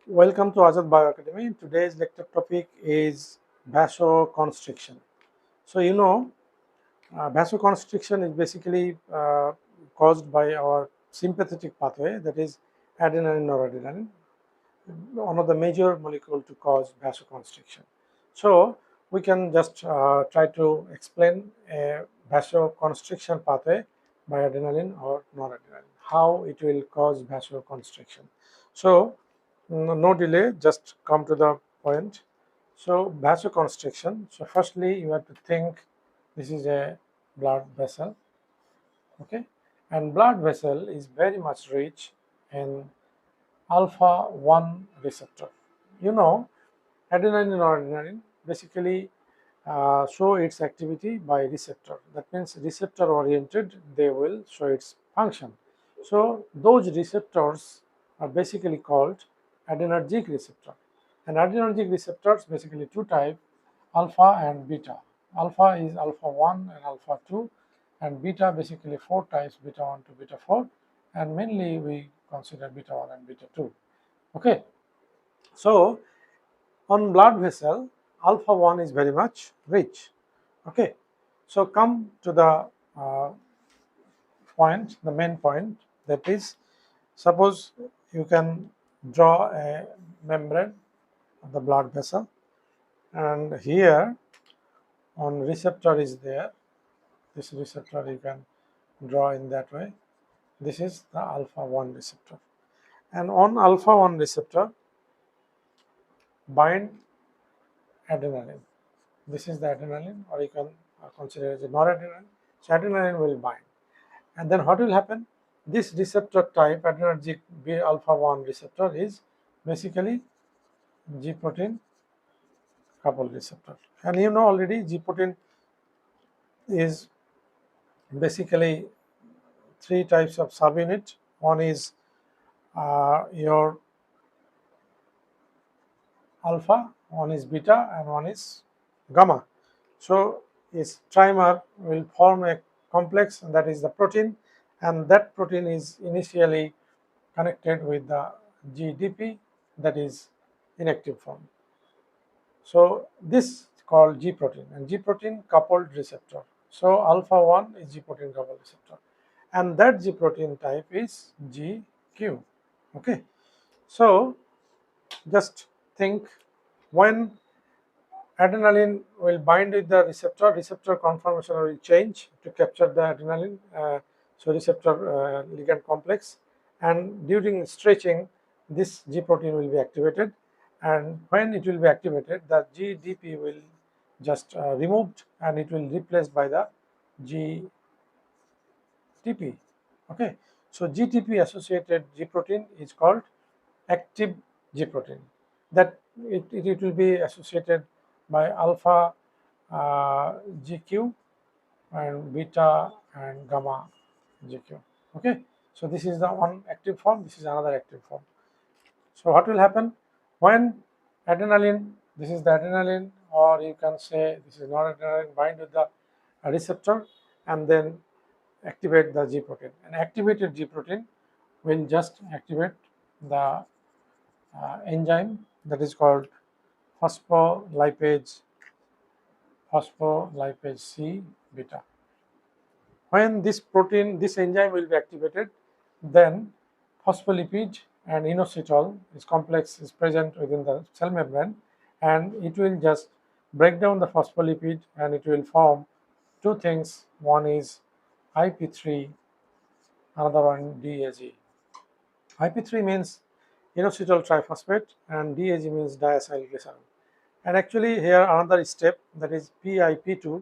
Welcome to Azad Bioacademy. Today's lecture topic is vasoconstriction. So, vasoconstriction is basically caused by our sympathetic pathway, that is adenine noradrenaline, one of the major molecule to cause vasoconstriction. So, we can just try to explain a vasoconstriction pathway by adrenaline or noradrenaline, how it will cause vasoconstriction. So, no delay, just come to the point. So, vasoconstriction. So, firstly, you have to think this is a blood vessel, okay, and blood vessel is very much rich in alpha 1 receptor. You know, adenine and noradrenaline basically show its activity by receptor. That means receptor oriented, they will show its function. So those receptors are basically called adrenergic receptor. And adrenergic receptors basically two types, alpha and beta. Alpha is alpha 1 and alpha 2, and beta basically four types, beta 1 to beta 4, and mainly we consider beta 1 and beta 2. Okay, so on blood vessel, alpha 1 is very much rich. Okay, so come to the uh, point, the main point, that is, suppose you can draw a membrane of the blood vessel, and here on receptor is there. This receptor you can draw in that way. This is the alpha 1 receptor, and on alpha 1 receptor bind adrenaline. This is the adrenaline, or you can consider it as a noradrenaline. So adrenaline will bind, and then what will happen? This receptor type, adrenergic B alpha 1 receptor, is basically G protein coupled receptor. And you know already G protein is basically three types of subunit. One is your alpha, one is beta, and one is gamma. So its trimer will form a complex, and that is the protein, and that protein is initially connected with the GDP, that is inactive form. So this is called G protein, and G protein coupled receptor. So alpha 1 is G protein coupled receptor, and that G protein type is GQ. Okay, so just think, when adrenaline will bind with the receptor, receptor conformation will change to capture the adrenaline, so receptor ligand complex, and during stretching this G protein will be activated, and when it will be activated, the GDP will just removed, and it will replaced by the GTP. Okay, so GTP associated G protein is called active G protein. That it will be associated by alpha GQ and beta and gamma GQ. Okay, so this is the one active form, this is another active form. So what will happen when adrenaline, this is the adrenaline, or you can say this is noradrenaline, bind with the receptor and then activate the G protein. And activated G protein will just activate the enzyme that is called phospholipase C beta. When this protein, this enzyme will be activated, then phospholipid and inositol, this complex is present within the cell membrane, and it will just break down the phospholipid, and it will form two things. One is IP3, another one DAG. IP3 means inositol triphosphate, and DAG means diacylglycerol. And actually here another step, that is PIP2,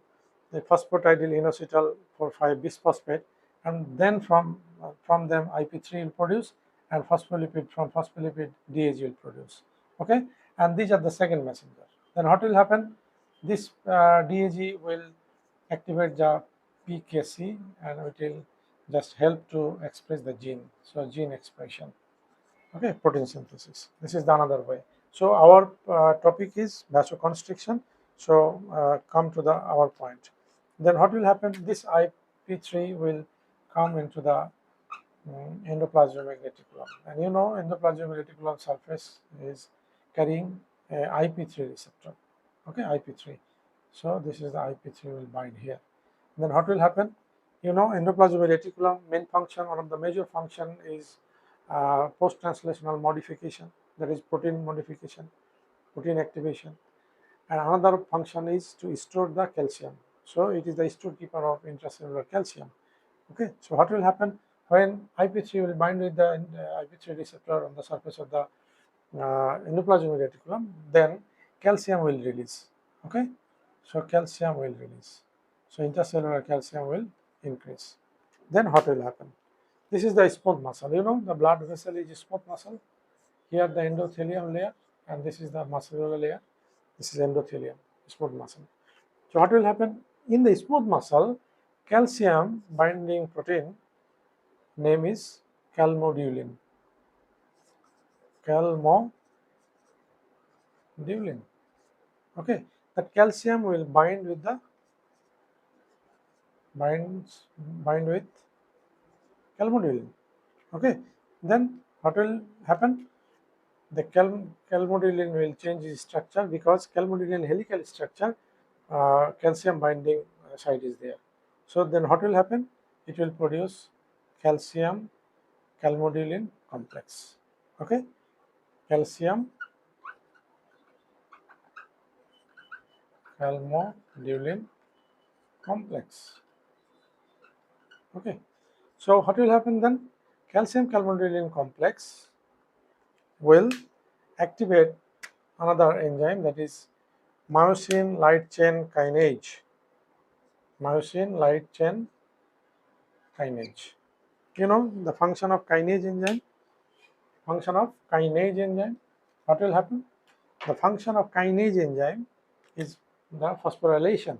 the phosphatidyl inositol for 5 bisphosphate, and then from them IP3 will produce, and phospholipid, from phospholipid DAG will produce. Okay, and these are the second messenger. Then what will happen? This DAG will activate the PKC, and it will just help to express the gene. So gene expression. Okay, protein synthesis. This is the another way. So our topic is vasoconstriction. So come to the our point. Then what will happen? This IP3 will come into the endoplasmic reticulum. And you know, endoplasmic reticulum surface is carrying a IP3 receptor. Okay, IP3. So this is the IP3 will bind here. And then what will happen? You know, endoplasmic reticulum main function, one of the major function is post-translational modification, that is protein modification, protein activation. And another function is to store the calcium. So it is the storekeeper of intracellular calcium. Okay, so what will happen when IP3 will bind with the IP3 receptor on the surface of the endoplasmic reticulum, then calcium will release. Okay, so calcium will release. So intracellular calcium will increase. Then what will happen? This is the smooth muscle. You know, the blood vessel is a smooth muscle. Here the endothelium layer, and this is the muscular layer. This is endothelium, smooth muscle. So what will happen in the smooth muscle? Calcium binding protein name is calmodulin. Calmodulin. Okay, that calcium will bind with calmodulin. Okay, then what will happen? The calmodulin will change its structure because calmodulin helical structure, calcium binding site is there. So then what will happen? It will produce calcium calmodulin complex. Okay, calcium calmodulin complex. Okay, so what will happen then? Calcium calmodulin complex will activate another enzyme, that is myosin light chain kinase. Myosin light chain kinase. You know the function of kinase enzyme? Function of kinase enzyme. What will happen? The function of kinase enzyme is the phosphorylation.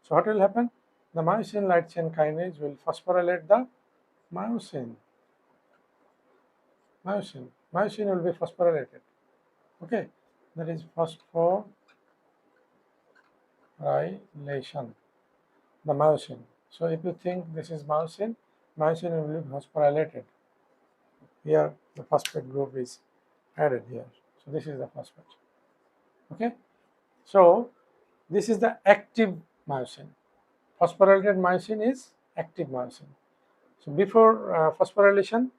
So what will happen? The myosin light chain kinase will phosphorylate the myosin. Myosin will be phosphorylated. Okay, that is phosphorylation. The myosin. So if you think this is myosin, myosin will be phosphorylated. Here the phosphate group is added here. So this is the phosphate. Okay. So this is the active myosin. Phosphorylated myosin is active myosin. So before phosphorylation,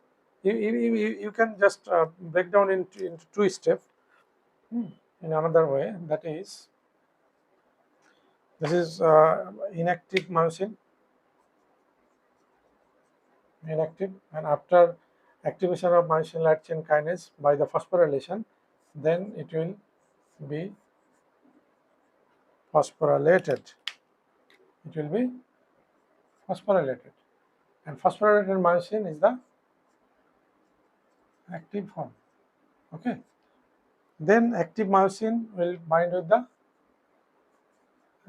you can just break down into two steps in another way. That is, this is inactive myosin, inactive, and after activation of myosin light chain kinase by the phosphorylation, then it will be phosphorylated. It will be phosphorylated, and phosphorylated myosin is the active form. Okay. Then active myosin will bind with the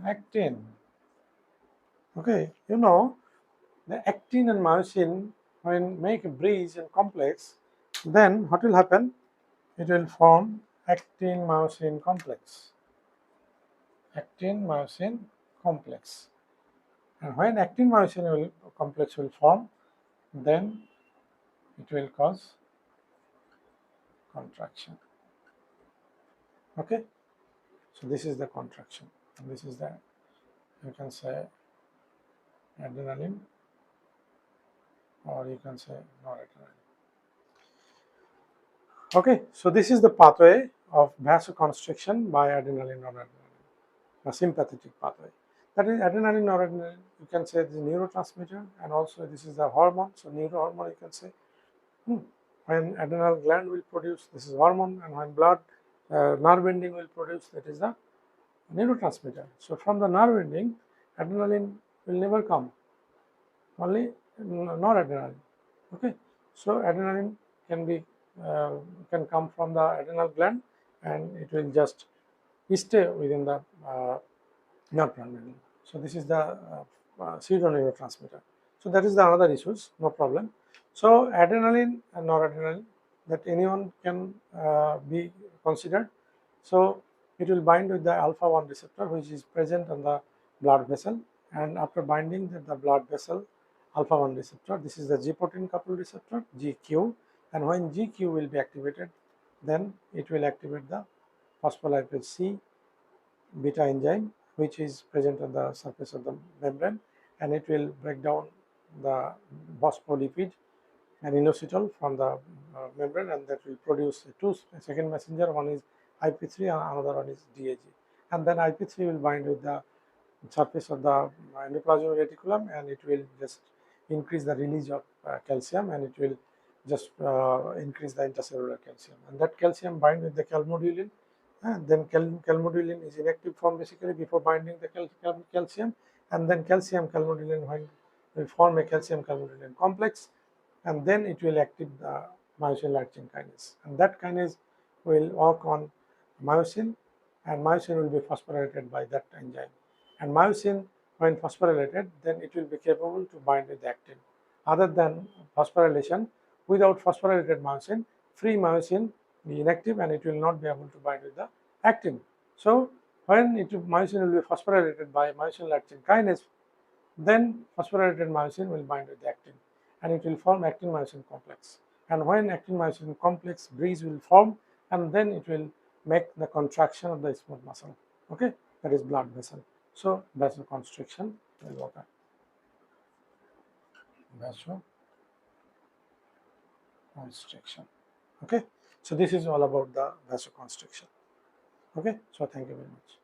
actin. Okay, you know the actin and myosin when make a bridge and complex, then what will happen? It will form actin myosin complex. Actin myosin complex. And when actin myosin complex will form, then it will cause contraction. Okay, so this is the contraction, and this is the, you can say, adrenaline, or you can say noradrenaline. Okay, so this is the pathway of vasoconstriction by adrenaline noradrenaline, a sympathetic pathway. That is adrenaline noradrenaline, you can say the neurotransmitter, and also this is the hormone. So neurohormone, you can say when adrenal gland will produce, this is hormone, and when blood nerve ending will produce, that is the neurotransmitter. So from the nerve ending, adrenaline will never come, only noradrenaline. Okay, so adrenaline can be can come from the adrenal gland, and it will just stay within the nerve terminal. So this is the pseudo neurotransmitter. So that is the another issues, no problem. So adrenaline and noradrenaline, that anyone can be considered. So it will bind with the alpha 1 receptor, which is present on the blood vessel, and after binding the blood vessel, alpha 1 receptor. This is the G protein coupled receptor GQ, and when GQ will be activated, then it will activate the phospholipase C beta enzyme, which is present on the surface of the membrane, and it will break down the phospholipid and inositol from the membrane, and that will produce two second messenger. One is IP3 and another one is DAG, and then IP3 will bind with the surface of the endoplasmic reticulum, and it will just increase the release of calcium, and it will just increase the intercellular calcium, and that calcium bind with the calmodulin, and then calmodulin is inactive form basically before binding the calcium, and then calcium calmodulin when will form a calcium calmodulin complex, and then it will active the myosin light chain kinase, and that kinase will work on myosin, and myosin will be phosphorylated by that enzyme, and myosin when phosphorylated, then it will be capable to bind with the actin. Other than phosphorylation, without phosphorylated myosin, free myosin be inactive and it will not be able to bind with the actin. So when myosin will be phosphorylated by myosin light chain kinase, then phosphorylated myosin will bind with the actin, and it will form actin myosin complex. And when actin myosin complex bridge will form, and then it will make the contraction of the smooth muscle. Okay, that is blood vessel. So vasoconstriction will occur. Vasoconstriction. Okay, so this is all about the vasoconstriction. Okay, so thank you very much.